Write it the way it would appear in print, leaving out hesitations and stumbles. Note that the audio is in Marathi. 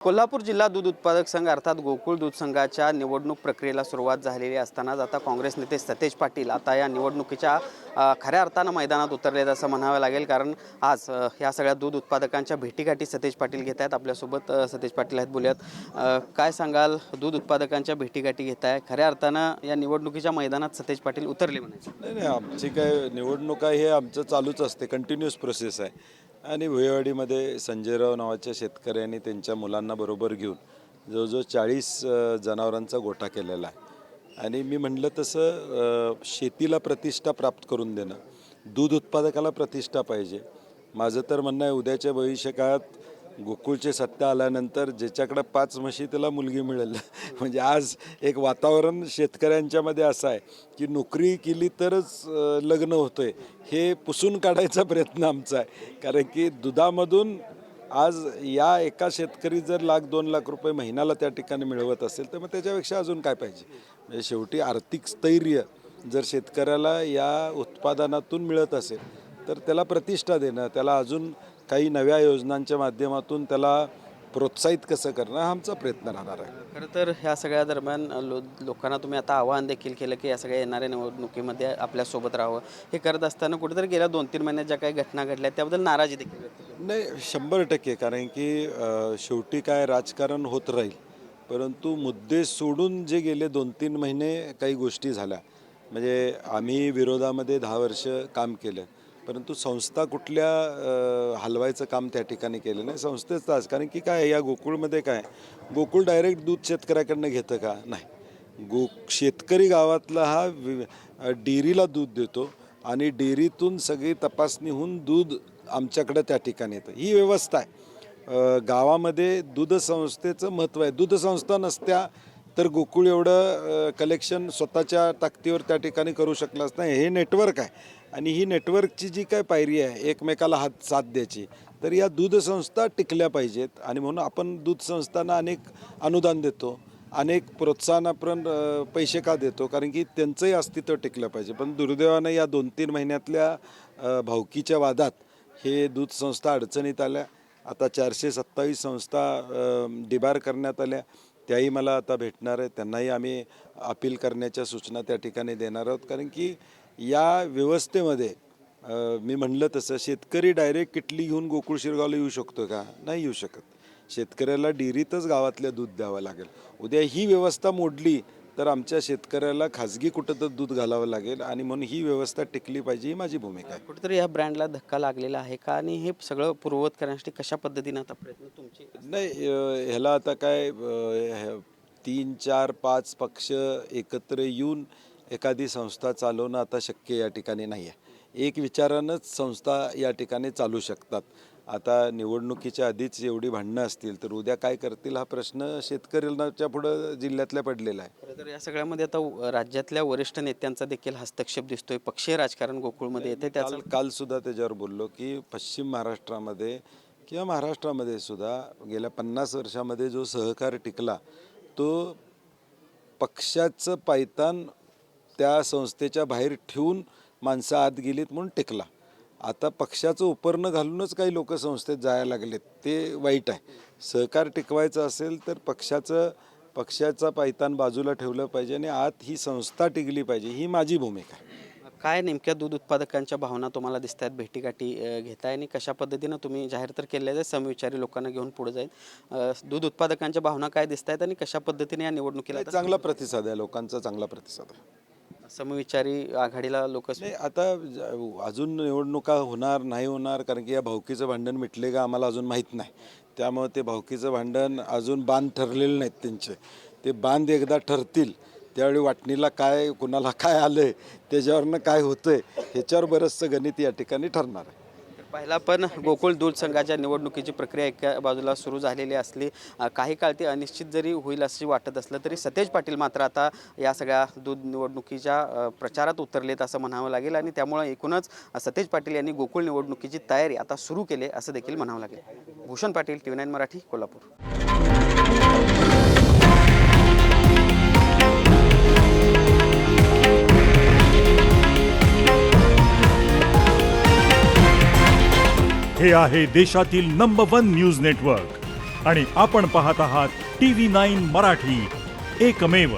कोल्हापूर जिल्हा दूध उत्पादक संघ अर्थात गोकुळ दूध संघाच्या निवडणूक प्रक्रियेला सुरुवात झालेली असतानाच आता काँग्रेस नेते सतेज पाटील आता या निवडणुकीच्या खऱ्या अर्थानं मैदानात उतरलेत असं म्हणावं लागेल। कारण आज या सगळ्या दूध उत्पादकांच्या भेटीगाठी सतेज पाटील घेत आहेत। आपल्यासोबत सतेज पाटील आहेत, बोलूयात। काय सांगाल, दूध उत्पादकांच्या भेटीगाठी घेत आहे, खऱ्या अर्थानं या निवडणुकीच्या मैदानात सतेज पाटील उतरले म्हणायचे? नाही, आमची काय निवडणूक आहे हे आमचं चालूच असते, कंटिन्यूस प्रोसेस आहे। आणि भुयेवाडीमध्ये संजयराव नावाच्या शेतकऱ्यांनी त्यांच्या मुलांना बरोबर घेऊन जवळजवळ 40 जनावरांचा गोठा केलेला आहे। आणि मी म्हटलं तसं शेतीला प्रतिष्ठा प्राप्त करून देणं, दूध उत्पादकाला प्रतिष्ठा पाहिजे। माझं तर म्हणणं आहे, उद्याच्या भविष्यकाळात गोकुळचे सत्ता आल्यानंतर ज्याच्याकडे 5 म्हशी त्याला मुलगी मिळेल। म्हणजे आज एक वातावरण शेतकऱ्यांच्यामध्ये असं आहे की नोकरी केली तरच लग्न होतंय, हे पुसून काढायचा प्रयत्न आमचा आहे। कारण की दुधामधून आज या एका शेतकरी जर 1,00,000-2 लाख रुपये महिन्याला त्या ठिकाणी मिळवत असेल तर मग त्याच्यापेक्षा अजून काय पाहिजे। म्हणजे शेवटी आर्थिक स्थैर्य जर शेतकऱ्याला या उत्पादनातून मिळत असेल तर त्याला प्रतिष्ठा देणं, त्याला अजून काही नव्या योजनांच्या माध्यमातून त्याला प्रोत्साहित कसं करणं हा आमचा प्रयत्न राहणार आहे। खरं तर ह्या सगळ्या दरम्यान लोकांना तुम्ही आता आवाहन देखील केलं की या सगळ्या येणाऱ्या निवडणुकीमध्ये आपल्यासोबत राहावं। हे करत असताना कुठेतरी गेल्या 2-3 महिन्यात ज्या काही घटना घडल्या त्याबद्दल नाराजी देखील व्यक्त केली? नाही, 100%। कारण की शेवटी काय राजकारण होत राहील, परंतु मुद्दे सोडून जे गेले 2-3 महिने काही गोष्टी झाल्या, म्हणजे आम्ही विरोधामध्ये 10 वर्ष काम केलं, परंतु संस्था कुठल्या हलवायचं काम त्या ठिकाणी केलं नाही, संस्थेचाच। कारण की काय या गोकुळमध्ये काय, गोकुळ डायरेक्ट दूध शेतकऱ्याकडनं घेतं का? नाही, शेतकरी गावातला हा डेअरीला दूध देतो आणि डेअरीतून सगळी तपासणी होऊन दूध आमच्याकडं त्या ठिकाणी येतं, ही व्यवस्था आहे। गावामध्ये दूध संस्थेचं महत्त्व आहे। दूध संस्था नसत्या तर गोकुळ एवढं कलेक्शन स्वतःच्या ताकदीवर त्या ठिकाणी करू शकलाच नाही। हे नेटवर्क आहे आणि ही नेटवर्कची जी काय पायरी आहे, एकमेकाला हात साथ द्यायची, तर या दूध संस्था टिकल्या पाहिजेत। आणि म्हणून आपण दूध संस्थांना अनेक अनुदान देतो, अनेक प्रोत्साहनापर्यंत पैसे का देतो, कारण की त्यांचंही अस्तित्व टिकलं पाहिजे। पण दुर्दैवानं या 2-3 महिन्यातल्या भावकीच्या वादात हे दूध संस्था अडचणीत आल्या। आता 427 संस्था डिबार करण्यात आल्या, त्याही मला आता भेटणार आहे, त्यांनाही आम्ही अपील करण्याच्या सूचना त्या ठिकाणी देणार आहोत। कारण की या व्यवस्थेमध्ये मी म्हणलं तसं शेतकरी डायरेक्ट किटली घेऊन गोकुळ शिरगावला येऊ शकतो का? नाही येऊ शकत। शेतकऱ्याला डेअरीतच गावातल्या दूध द्यावं लागेल। उद्या ही व्यवस्था मोडली तर आमच्या शेतकऱ्याला खाजगी कुठं तर दूध घालावं लागेल, आणि म्हणून ही व्यवस्था टिकली पाहिजे, ही माझी भूमिका आहे। कुठेतरी या ब्रँडला धक्का लागलेला आहे का, आणि हे सगळं पूर्ववत करण्यासाठी कशा पद्धतीने आता प्रयत्न तुमचे? नाही, ह्याला आता काय 3-4-5 पक्ष एकत्र येऊन एखादी संस्था चालवणं आता शक्य या ठिकाणी नाही आहे। एक विचारानंच संस्था या ठिकाणी चालू शकतात। आता निवडणुकीच्या आधीच एवढी भांडणं असतील तर उद्या काय करतील हा प्रश्न शेतकऱ्यांच्या पुढं जिल्ह्यातल्या पडलेला आहे। खरं तर या सगळ्यामध्ये आता राज्यातल्या वरिष्ठ नेत्यांचा देखील हस्तक्षेप दिसतोय, पक्षीय राजकारण गोकुळमध्ये येते। त्याचं काल सुद्धा त्याच्यावर बोललो की पश्चिम महाराष्ट्रामध्ये किंवा महाराष्ट्रामध्ये सुद्धा गेल्या 50 वर्षामध्ये जो सहकार टिकला तो पक्षाचं पायतान त्या संस्थेच्या बाहेर ठेवून माणसं आत गेलीत म्हणून टिकला। आता पक्षाचं उपरणं घालूनच काही लोक संस्थेत जायला लागलेत, ते वाईट आहे। सहकार टिकवायचं असेल तर पक्षाचा पायतान बाजूला ठेवलं पाहिजे आणि आत ही संस्था टिकली पाहिजे, ही माझी भूमिका आहे। काय नेमक्या दूध उत्पादकांच्या भावना तुम्हाला दिसत आहेत, भेटीगाठी घेताय, आणि कशा पद्धतीनं तुम्ही जाहीर तर केलेलं आहे समविचारी लोकांना घेऊन पुढे जाईल, दूध उत्पादकांच्या भावना काय दिसत आहेत आणि कशा पद्धतीने या निवडणुकीला? चांगला प्रतिसाद आहे, लोकांचा चांगला प्रतिसाद आहे। समविचारी आघाडीला लोक नाही, आता अजून निवडणुका होणार नाही होणार, कारण की या भावकीचं भांडण मिटले का आम्हाला अजून माहीत नाही। त्यामुळे ते भावकीचं भांडण अजून बांध ठरलेले नाहीत त्यांचे, ते बांध एकदा ठरतील त्यावेळी वाटणीला काय कुणाला काय आलंय त्याच्यावरनं काय होतंय ह्याच्यावर बरंचसं गणित या ठिकाणी ठरणार आहे। पहिला पण गोकुळ दूध संघाच्या निवडणुकीची प्रक्रिया एका बाजूला सुरू झालेली असली, काही काळ ती अनिश्चित जरी होईल अशी वाटत असलं तरी सतेज पाटील मात्र आता या सगळ्या दूध निवडणुकीच्या प्रचारात उतरलेत असं म्हणावं लागेल। आणि त्यामुळे एकूणच सतेज पाटील यांनी गोकुळ निवडणुकीची तयारी आता सुरू केली असं देखील म्हणावं लागेल। भूषण पाटील, TV9 मराठी, कोल्हापूर। हे आहे देशातील नंबर 1 न्यूज नेटवर्क आणि आपण पाहत आहात TV9 मराठी, एकमेव